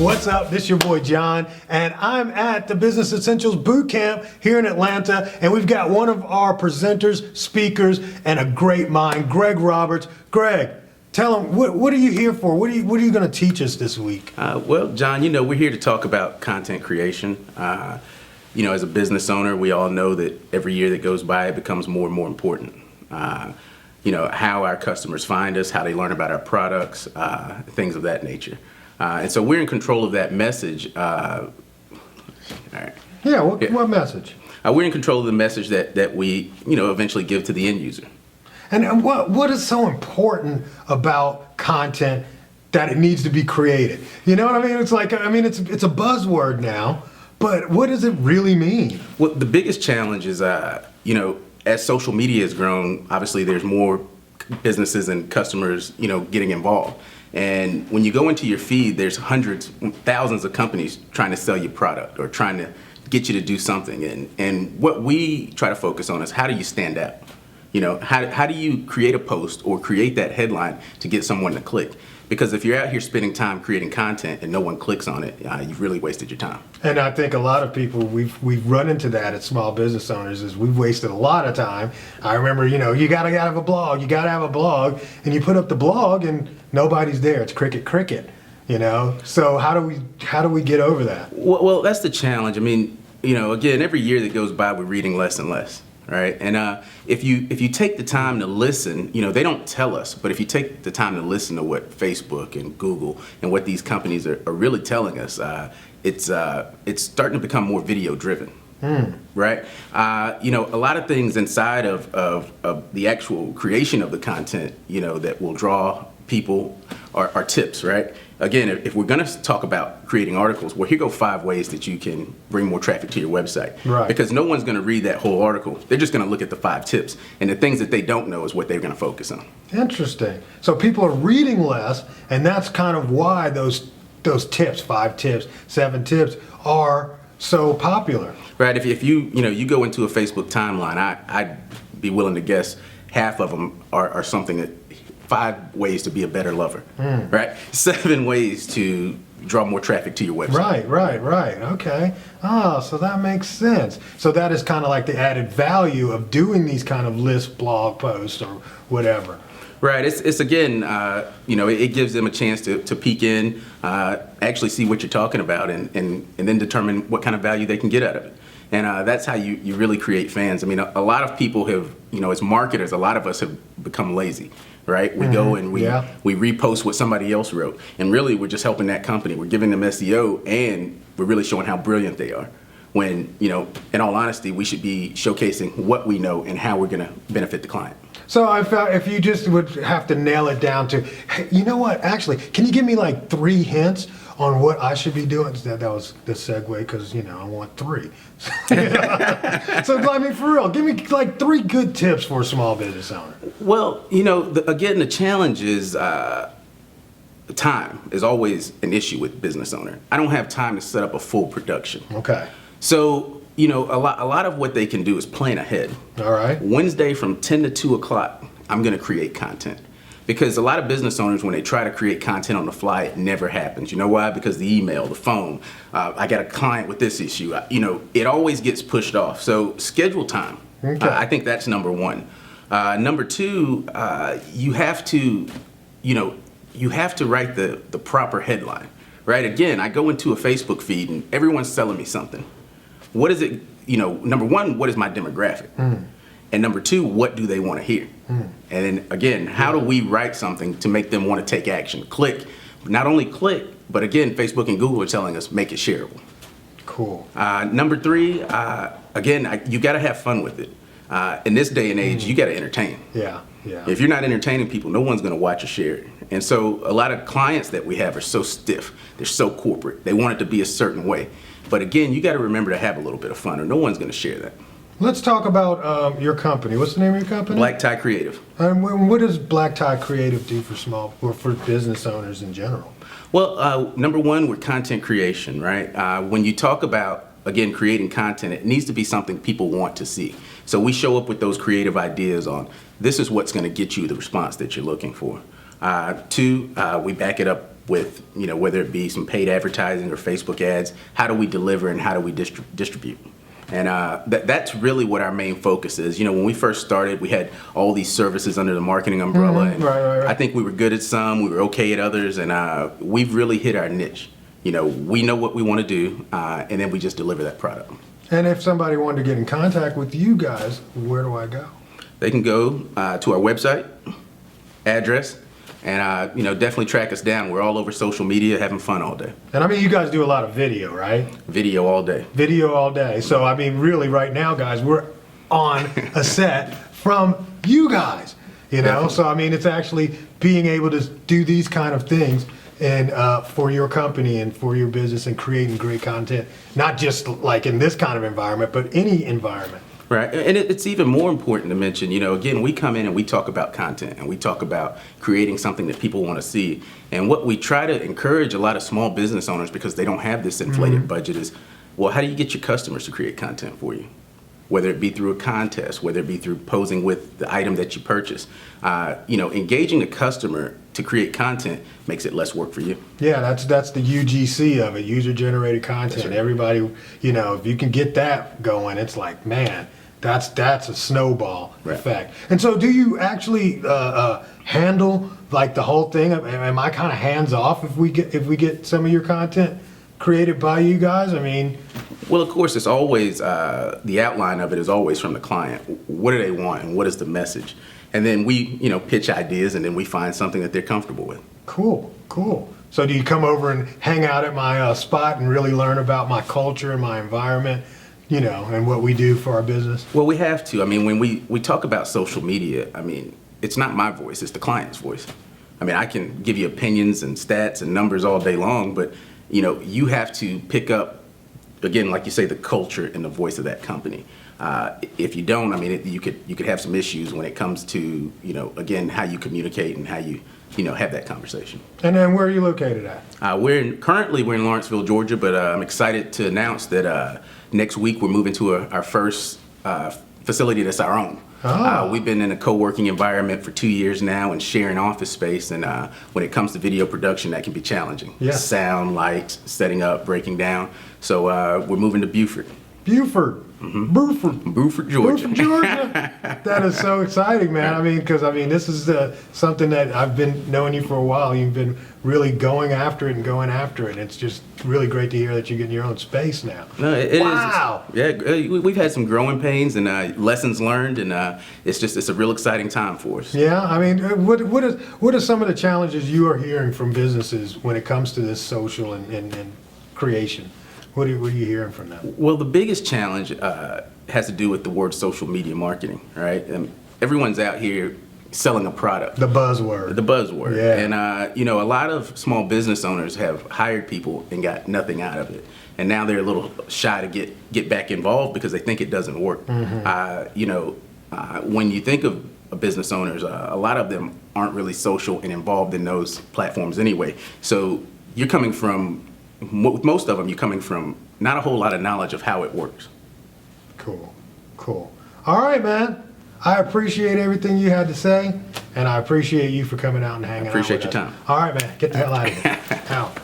What's up? This is your boy John, and I'm at the Business Essentials Boot Camp here in Atlanta, and we've got one of our presenters, speakers, and a great mind, Greg Roberts. Greg, tell them, what are you here for? What are you going to teach us this week? Well, John, we're here to talk about content creation. As a business owner, we all know that every year that goes by, it becomes more and more important. How our customers find us, how they learn about our products, things of that nature. And so we're in control of that message. All right. Yeah, what message? We're in control of the message that we, eventually give to the end user. And what is so important about content that it needs to be created? You know what I mean? It's like, it's a buzzword now, but what does it really mean? Well, the biggest challenge is, as social media has grown, obviously there's more businesses and customers, getting involved. And when you go into your feed, there's hundreds, thousands of companies trying to sell you product or trying to get you to do something. And what we try to focus on is, how do you stand out? How do you create a post or create that headline to get someone to click? Because if you're out here spending time creating content and no one clicks on it, you've really wasted your time. And I think a lot of people, we've run into that as small business owners, is we've wasted a lot of time. I remember, you gotta have a blog, and you put up the blog and nobody's there. It's cricket. So how do we get over that? Well, that's the challenge. Again, every year that goes by, we're reading less and less. Right, and if you take the time to listen, they don't tell us, but if you take the time to listen to what Facebook and Google and what these companies are really telling us, it's starting to become more video driven. Right, a lot of things inside of the actual creation of the content, that will draw people are tips. Right. Again, if we're going to talk about creating articles, well, here go 5 ways that you can bring more traffic to your website. Right. Because no one's going to read that whole article. They're just going to look at the 5 tips. And the things that they don't know is what they're going to focus on. Interesting. So people are reading less, and that's kind of why those tips, 5 tips, 7 tips, are so popular. Right. If you go into a Facebook timeline, I'd be willing to guess half of them are something that 5 ways to be a better lover, right? 7 ways to draw more traffic to your website. Right. Okay. So that makes sense. So that is kind of like the added value of doing these kind of list blog posts or whatever. Right. It's again, it gives them a chance to peek in, actually see what you're talking about, and then determine what kind of value they can get out of it. And that's how you really create fans. A lot of people have, as marketers, a lot of us have become lazy. Right? We go and we repost what somebody else wrote. And really, we're just helping that company. We're giving them SEO, and we're really showing how brilliant they are. When, in all honesty, we should be showcasing what we know and how we're going to benefit the client. So if you just would have to nail it down to, hey, you know what, actually, can you give me like 3 hints on what I should be doing? That was the segue, because, I want 3. So, for real, give me like 3 good tips for a small business owner. Well, again, the challenge is time is always an issue with business owner. I don't have time to set up a full production. Okay. So, a lot of what they can do is plan ahead. All right. Wednesday from 10 to 2 o'clock, I'm going to create content. Because a lot of business owners, when they try to create content on the fly, it never happens. You know why? Because the email, the phone, I got a client with this issue. It always gets pushed off. So schedule time. Okay. I think that's number 1. Number 2, you have to write the proper headline. Right? Again, I go into a Facebook feed and everyone's selling me something. What is it? Number 1, what is my demographic? And number 2, what do they want to hear? And then again, how do we write something to make them want to take action? Click. Not only click, but again, Facebook and Google are telling us make it shareable. Cool. Number 3, again, you got to have fun with it. In this day and age, you got to entertain. Yeah. If you're not entertaining people, no one's going to watch or share it. And so a lot of clients that we have are so stiff. They're so corporate. They want it to be a certain way. But again, you got to remember to have a little bit of fun, or no one's going to share that. Let's talk about your company. What's the name of your company? Black Tie Creative. And what does Black Tie Creative do for business owners in general? Well, number 1, we're content creation, right? When you talk about, again, creating content, it needs to be something people want to see. So we show up with those creative ideas on, this is what's going to get you the response that you're looking for. 2, we back it up with, whether it be some paid advertising or Facebook ads. How do we deliver and how do we distribute? And that's really what our main focus is. When we first started, we had all these services under the marketing umbrella. And Right. I think we were good at some, we were okay at others, and we've really hit our niche. We know what we want to do, and then we just deliver that product. And if somebody wanted to get in contact with you guys, where do I go? They can go to our website, address, and definitely track us down. We're all over social media, having fun all day. And I mean, you guys do a lot of video, right? Video all day. Video all day. So I mean, really, right now, guys, we're on a set from you guys. Definitely. So I mean, it's actually being able to do these kind of things and for your company and for your business and creating great content, not just like in this kind of environment, but any environment. Right, and it's even more important to mention, again, we come in and we talk about content and we talk about creating something that people want to see. And what we try to encourage a lot of small business owners, because they don't have this inflated budget, is, well, how do you get your customers to create content for you? Whether it be through a contest, whether it be through posing with the item that you purchase. Engaging a customer to create content makes it less work for you. Yeah, that's the UGC of it, user-generated content. That's right. Everybody, if you can get that going, it's like, man, that's a snowball Right. effect. And so, do you actually handle like the whole thing? Am I kind of hands off if we get some of your content created by you guys? I mean, Well, of course, it's always, the outline of it is always from the client. What do they want and what is the message? And then we, pitch ideas and then we find something that they're comfortable with. cool. So, do you come over and hang out at my spot and really learn about my culture and my environment, and what we do for our business? Well, we have to. I mean, when we talk about social media, I mean, it's not my voice, it's the client's voice. I mean, I can give you opinions and stats and numbers all day long, but, you have to pick up, again, like you say, the culture and the voice of that company. If you don't, I mean, you could have some issues when it comes to, again, how you communicate and how you, have that conversation. And then, where are you located at? Currently we're in Lawrenceville, Georgia, but I'm excited to announce that next week we're moving to our first facility that's our own. Oh. We've been in a co-working environment for 2 years now and sharing office space, and when it comes to video production, that can be challenging. Yeah. Sound, lights, setting up, breaking down. So we're moving to Beaufort, Beaufort. Beaufort, Georgia. Beaufort, Georgia. That is so exciting, man. I mean, because this is something that I've been knowing you for a while. You've been really going after it. And it's just really great to hear that you're getting your own space now. No, it is. Wow. Yeah, we've had some growing pains and lessons learned, and it's a real exciting time for us. Yeah, I mean, what are some of the challenges you are hearing from businesses when it comes to this social and creation? What are you hearing from them? Well, the biggest challenge has to do with the word social media marketing, right? Everyone's out here selling a product. The buzzword. The buzzword. Yeah. And, a lot of small business owners have hired people and got nothing out of it. And now they're a little shy to get back involved because they think it doesn't work. When you think of business owners, a lot of them aren't really social and involved in those platforms anyway. So you're coming from, most of them, you're coming from not a whole lot of knowledge of how it works. Cool. All right, man. I appreciate everything you had to say, and I appreciate you for coming out and hanging out with us. Appreciate your time. All right, man. Get the hell out of here. Out.